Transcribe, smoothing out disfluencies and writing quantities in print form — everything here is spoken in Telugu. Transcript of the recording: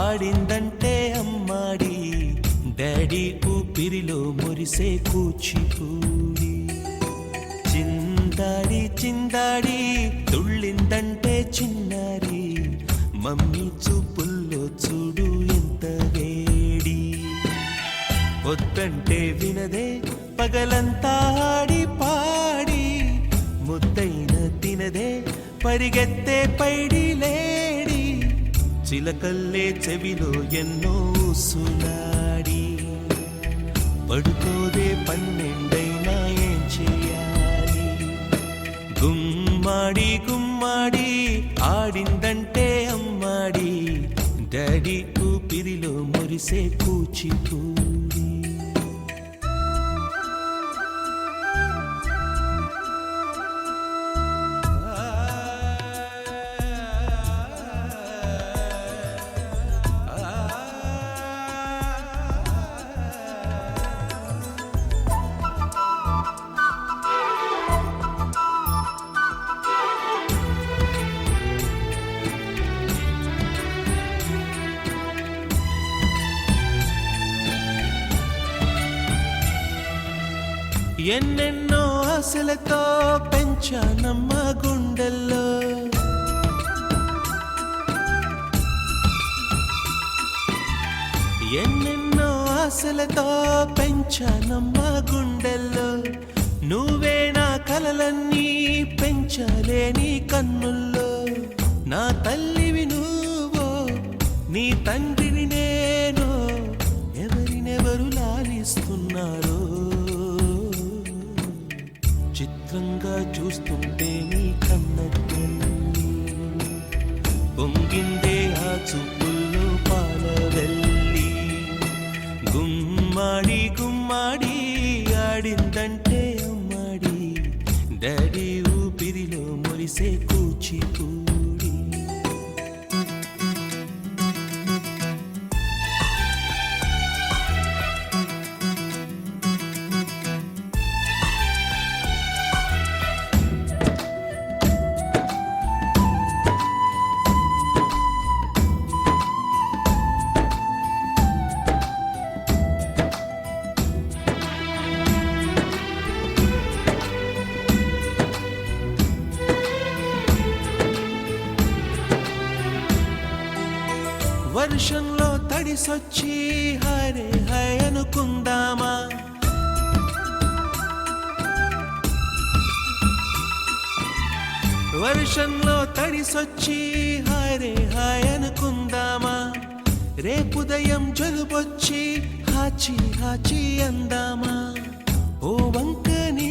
ఆడిందంటే అమ్మాడి డాడీ ఊపిరిలో మురిసే కూచిపూడి చిందాడి చిందాడి తుళ్ళిందంటే చిన్నారి మమ్మీ చూపుల్లో చూడు ఎంత వేడి వద్దంటే వినదే పగలంతా ఆడి పాడి ముద్దైన తినదే పరిగెత్తే పైడి లేడి చిలకల్లే చెవిలో ఎన్నో సులాడి పడుకోదే పన్నెండైనా ఏం చేయాలి గుమ్మాడి గుమ్మాడి ఆడిందంటే అమ్మాడి డాడీ ఊపిరిలో మురిసే కూచిపూడి ఎన్నెన్నో ఆశలతో పెంచానమ్మ గుండెల్లో ఎన్నెన్నో ఆశలతో పెంచానమ్మ గుండెల్లో నువ్వే నా కలలన్నీ పెంచాలే నీ కన్నుల్లో నా తల్లివి నువ్వో నీ తండ్రిని నేను ఎవరినెవరు లాలిస్తున్నారో చిత్రంగా చూస్తుంటే నీ కన్నట్టు పొంగిందే ఆ చూపుల్లో పాలవెల్లి గుమ్మాడి గుమ్మాడి ఆడిందంటే అమ్మాడి డాడీ ఊపిరిలో మురిసే కూచిపూడి వర్షంలో తడిసొచ్చి హరే హై అనుకుందామా వర్షంలో తడిసొచ్చి హరే హాయ్ అనుకుందామా రేపుదయం జలుబొచ్చి హాచి హాచి అందామా ఓ వంక నీ